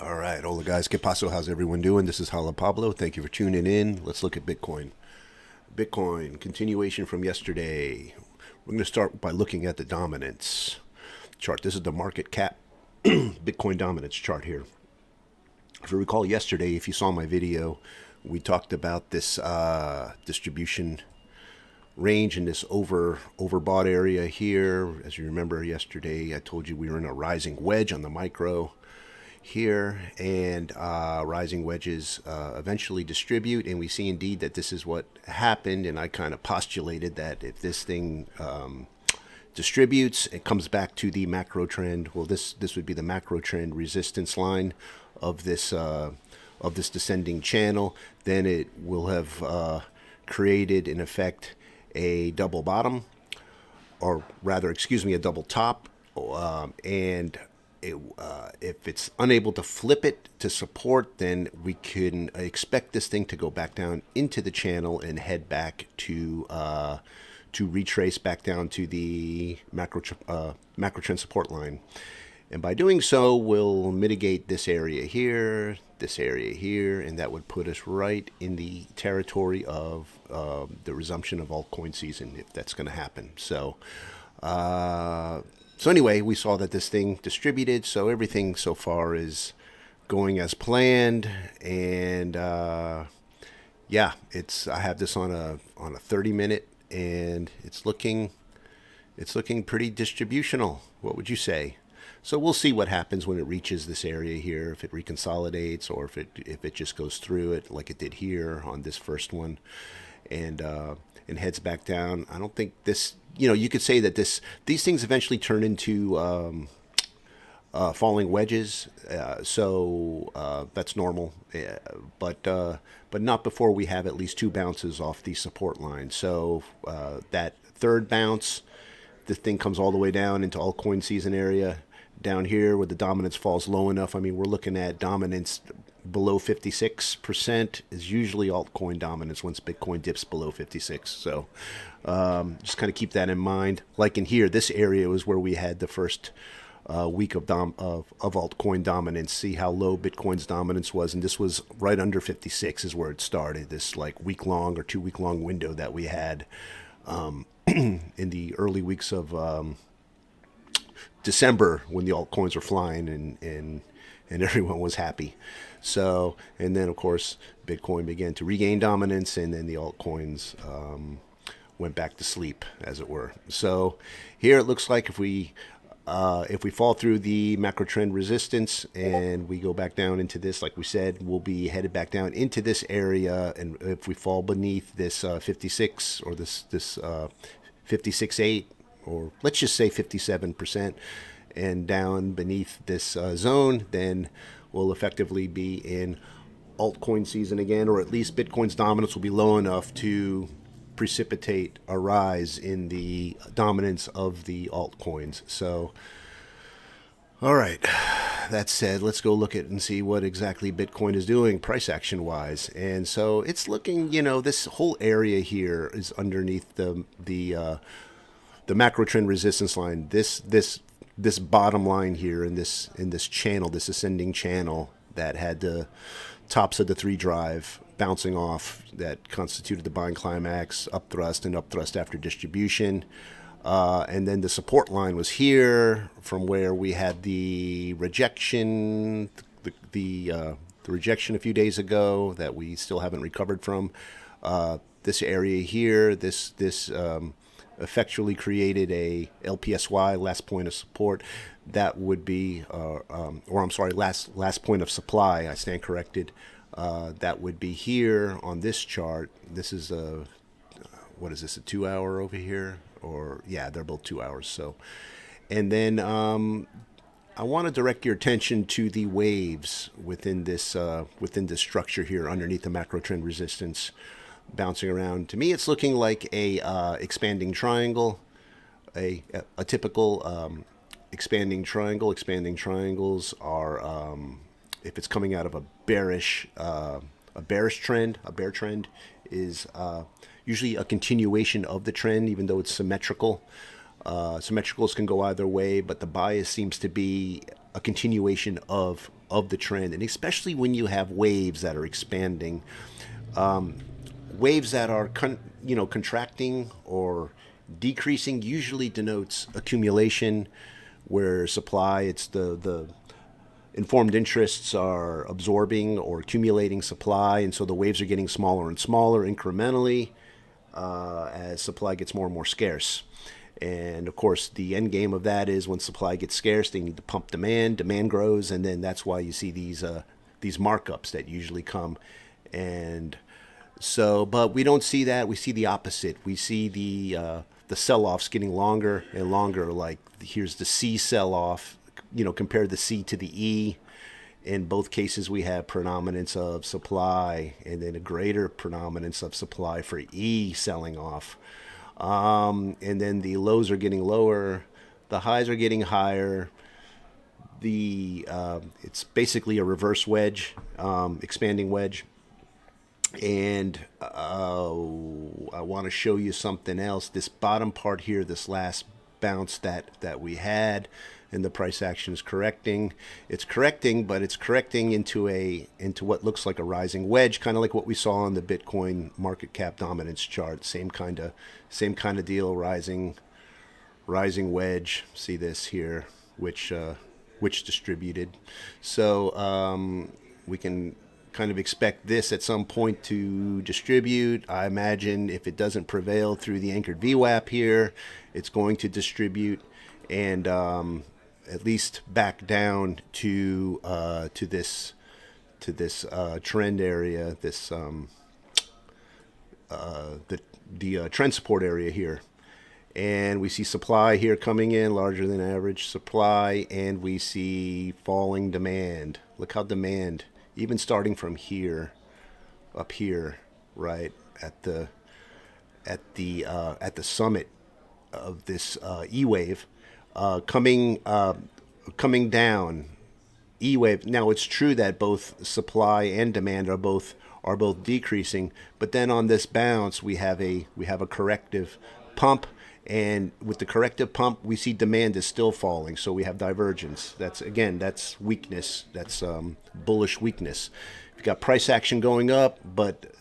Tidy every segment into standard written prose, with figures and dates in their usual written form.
All right, hola guys, ¿qué paso? How's everyone doing? This is Hala Pablo. Thank you for tuning in. Let's look at Bitcoin. Bitcoin, continuation from yesterday. We're going to start by looking at the dominance chart. This is the market cap Bitcoin dominance chart here. If you recall yesterday, if you saw my video, we talked about this distribution range in this overbought area here. As you remember yesterday, I told you we were in a rising wedge on the micro here, and rising wedges eventually distribute, and we see indeed that this is what happened. And I kind of postulated that if this thing distributes, it comes back to the macro trend. Well, this would be the macro trend resistance line of this descending channel. Then it will have created, in effect, a double bottom, or rather, excuse me, a double top, and if it's unable to flip it to support, then we can expect this thing to go back down into the channel and head back to retrace back down to the macro trend support line. And by doing so, we'll mitigate this area here, and that would put us right in the territory of the resumption of altcoin season, if that's going to happen. So anyway, we saw that this thing distributed, so everything so far is going as planned. And yeah, I have this on a 30-minute, and it's looking pretty distributional. What would you say? So we'll see what happens when it reaches this area here, if it reconsolidates or if it just goes through it like it did here on this first one, and heads back down. I don't think this. You could say that these things eventually turn into falling wedges, so that's normal. But not before we have at least two bounces off the support line. So that third bounce, the thing comes all the way down into altcoin season area down here where the dominance falls low enough. I mean, we're looking at dominance below 56% is usually altcoin dominance once Bitcoin dips below 56. So just kind of keep that in mind. Like in here, this area was where we had the first week of altcoin dominance. See how low Bitcoin's dominance was, and this was right under 56 is where it started. This like week-long or 2-week-long window that we had in the early weeks of December, when the altcoins were flying and everyone was happy. So, and then of course Bitcoin began to regain dominance, and then the altcoins went back to sleep, as it were. So here it looks like if we fall through the macro trend resistance and we go back down into this, like we said, we'll be headed back down into this area. And if we fall beneath this 56 or this 56.8, or let's just say 57%, and down beneath this zone, then we'll effectively be in altcoin season again, or at least Bitcoin's dominance will be low enough to precipitate a rise in the dominance of the altcoins. So, all right, that said, let's go look at and see what exactly Bitcoin is doing price action wise. And so it's looking, this whole area here is underneath the macro trend resistance line. This bottom line here in this channel, this ascending channel that had the tops of the 3 drive bouncing off, that constituted the buying climax, up thrust and up thrust after distribution. And then the support line was here, from where we had the rejection, the rejection a few days ago that we still haven't recovered from. This area here, this effectually created a LPSY, last point of support. That would be, or I'm sorry, last point of supply. I stand corrected. That would be here on this chart. This is what is this, a 2-hour over here? Or yeah, they're both 2 hours. So, and then I want to direct your attention to the waves within this structure here underneath the macro trend resistance, bouncing around. To me, it's looking like a expanding triangle, a typical expanding triangle. Expanding triangles are, if it's coming out of a bearish trend, a bear trend is usually a continuation of the trend, even though it's symmetrical. Symmetricals can go either way, but the bias seems to be a continuation of the trend, and especially when you have waves that are expanding, waves that are contracting or decreasing usually denotes accumulation, where supply, it's the informed interests are absorbing or accumulating supply, and so the waves are getting smaller and smaller incrementally as supply gets more and more scarce. And of course, the end game of that is when supply gets scarce, they need to pump demand. Demand grows, and then that's why you see these markups that usually come. And so, but we don't see that. We see the opposite. We see the sell-offs getting longer and longer. Like here's the C sell-off. Compare the C to the E. In both cases, we have predominance of supply, and then a greater predominance of supply for E selling off. And then the lows are getting lower, the highs are getting higher. It's basically a reverse wedge, expanding wedge. And I want to show you something else. This bottom part here, this last bounce that we had, and the price action is correcting. It's correcting, but it's correcting into what looks like a rising wedge, kind of like what we saw on the Bitcoin market cap dominance chart. Same kind of deal, rising wedge. See this here, which distributed. So we can kind of expect this at some point to distribute. I imagine if it doesn't prevail through the anchored VWAP here, it's going to distribute and at least back down to this trend area, this the trend support area here. And we see supply here coming in, larger than average supply, and we see falling demand. Look how demand, even starting from here, up here, right at the summit of this E wave, coming down. E wave. Now it's true that both supply and demand are both decreasing, but then on this bounce we have a corrective pump. And with the corrective pump, we see demand is still falling, so we have divergence. That's weakness. That's bullish weakness. You've got price action going up, but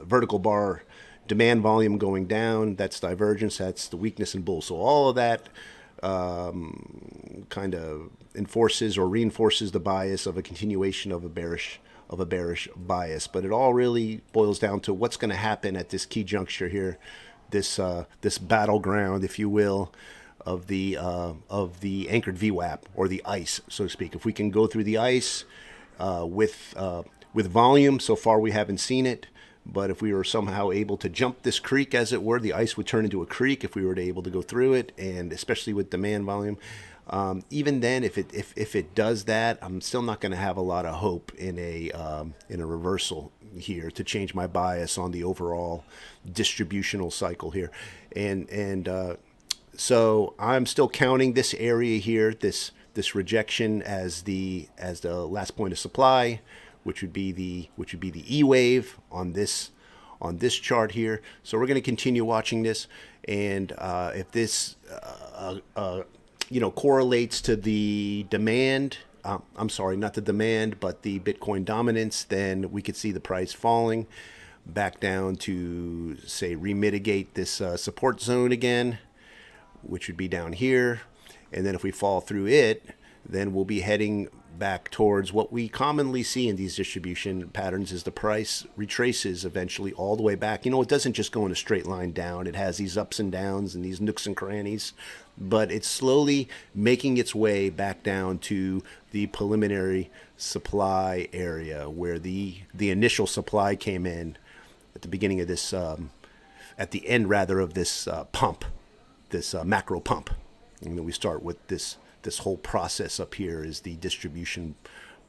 vertical bar demand volume going down. That's divergence. That's the weakness in bull. So all of that kind of enforces or reinforces the bias of a continuation of a bearish bias. But it all really boils down to what's going to happen at this key juncture here. This battleground, if you will, of the anchored VWAP, or the ice, so to speak. If we can go through the ice with volume, so far we haven't seen it. But if we were somehow able to jump this creek, as it were, the ice would turn into a creek if we were able to go through it, and especially with demand volume. Even then, if it does that, I'm still not going to have a lot of hope in a reversal here to change my bias on the overall distributional cycle here, and so I'm still counting this area here, this rejection as the last point of supply, which would be the E wave on this chart here. So we're going to continue watching this, and if this correlates to the demand, I'm sorry, not the demand, but the Bitcoin dominance, then we could see the price falling back down to, say, remitigate this support zone again, which would be down here. And then if we fall through it, then we'll be heading back towards what we commonly see in these distribution patterns, is the price retraces eventually all the way back. It doesn't just go in a straight line down. It has these ups and downs and these nooks and crannies, but it's slowly making its way back down to the preliminary supply area where the initial supply came in at the beginning of this, at the end rather of this pump, this macro pump. And then we start with this whole process up here is the distribution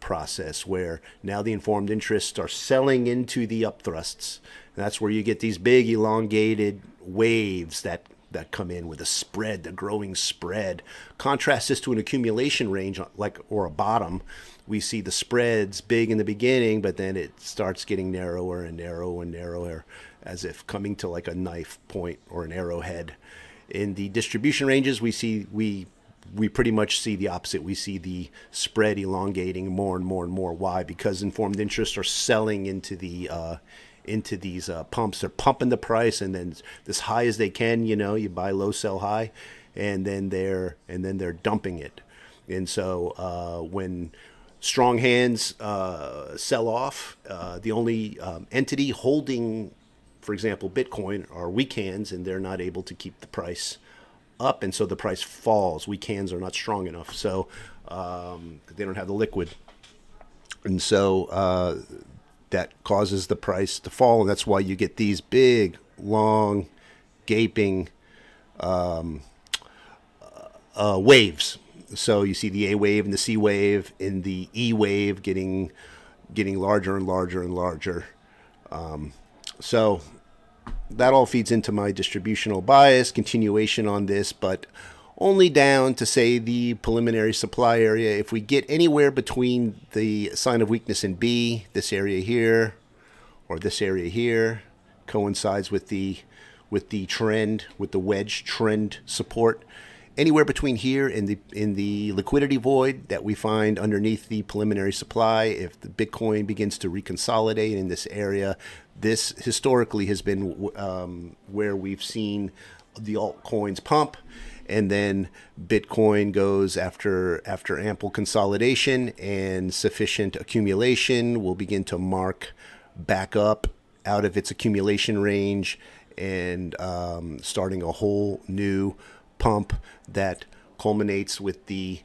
process, where now the informed interests are selling into the upthrusts. And that's where you get these big elongated waves that come in with a spread, the growing spread. Contrast this to an accumulation range, or a bottom. We see the spreads big in the beginning, but then it starts getting narrower and narrower and narrower, as if coming to like a knife point or an arrowhead. In the distribution ranges, we we pretty much see the opposite. We see the spread elongating more and more and more. Why? Because informed interests are selling into these pumps. They're pumping the price, and then as high as they can. You buy low, sell high, and then they're dumping it. And so when strong hands sell off, the only entity holding, for example, Bitcoin, are weak hands, and they're not able to keep the price up, and so the price falls. Weak hands are not strong enough, so they don't have the liquid, and so that causes the price to fall, and that's why you get these big, long, gaping waves. So you see the A wave and the C wave and the E wave getting larger and larger and larger. So that all feeds into my distributional bias continuation on this, but only down to, say, the preliminary supply area. If we get anywhere between the sign of weakness in B, this area here, or this area here, coincides with the trend, with the wedge trend support. Anywhere between here and in the liquidity void that we find underneath the preliminary supply, if the Bitcoin begins to reconsolidate in this area, this historically has been where we've seen the altcoins pump, and then Bitcoin goes after ample consolidation and sufficient accumulation will begin to mark back up out of its accumulation range and starting a whole new pump that culminates with the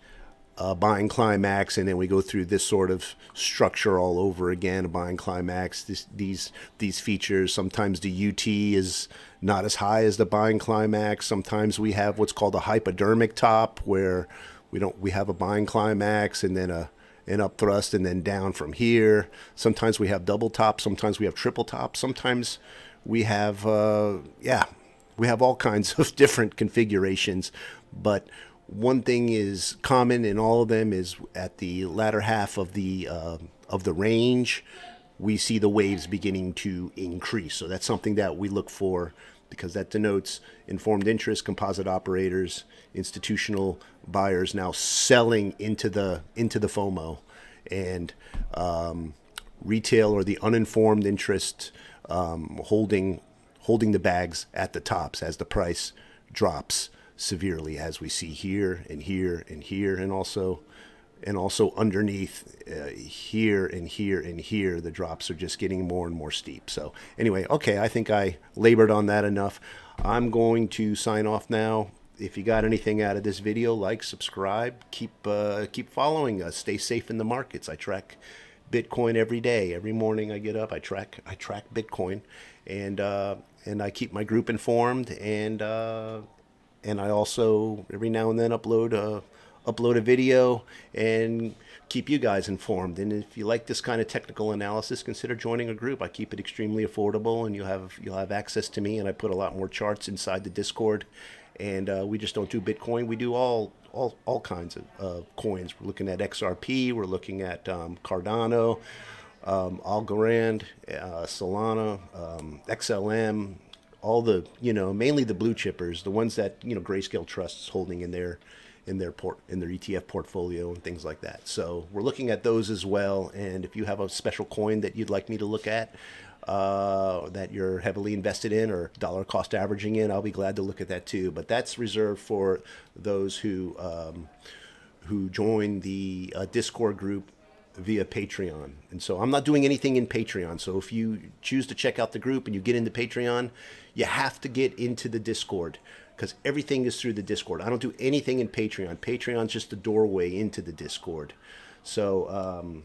buying climax, and then we go through this sort of structure all over again. A buying climax. These features. Sometimes the UT is not as high as the buying climax. Sometimes we have what's called a hypodermic top, where we have a buying climax and then an up thrust and then down from here. Sometimes we have double top. Sometimes we have triple top. Sometimes we have we have all kinds of different configurations, but one thing is common in all of them is at the latter half of the range, we see the waves beginning to increase. So that's something that we look for, because that denotes informed interest, composite operators, institutional buyers now selling into the FOMO, and retail or the uninformed interest holding the bags at the tops as the price drops severely, as we see here and here and here, and also underneath here and here and here. The drops are just getting more and more steep. So anyway, okay, I think I labored on that enough. I'm going to sign off now. If you got anything out of this video, like, subscribe, keep following us. Stay safe in the markets. I track Bitcoin every day. Every morning I get up, I track Bitcoin, and I keep my group informed, and I also every now and then upload a video and keep you guys informed. And if you like this kind of technical analysis, consider joining a group. I keep it extremely affordable, and you'll have access to me, and I put a lot more charts inside the Discord. And we just don't do Bitcoin. We do all kinds of coins. We're looking at XRP. We're looking at Cardano, Algorand, Solana, XLM, all the, mainly the blue chippers, the ones that, Grayscale Trust's holding in their ETF portfolio and things like that. So we're looking at those as well. And if you have a special coin that you'd like me to look at, that you're heavily invested in or dollar cost averaging in, I'll be glad to look at that too. But that's reserved for those who join the Discord group via Patreon. And so I'm not doing anything in Patreon. So if you choose to check out the group and you get into Patreon, you have to get into the Discord, because everything is through the Discord. I don't do anything in Patreon. Patreon's just the doorway into the Discord. So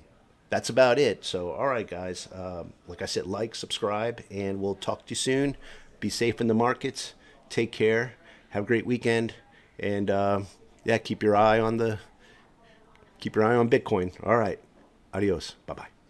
that's about it. So, all right, guys. Like I said, like, subscribe, and we'll talk to you soon. Be safe in the markets. Take care. Have a great weekend. And, keep your eye on Bitcoin. All right. Adios. Bye-bye.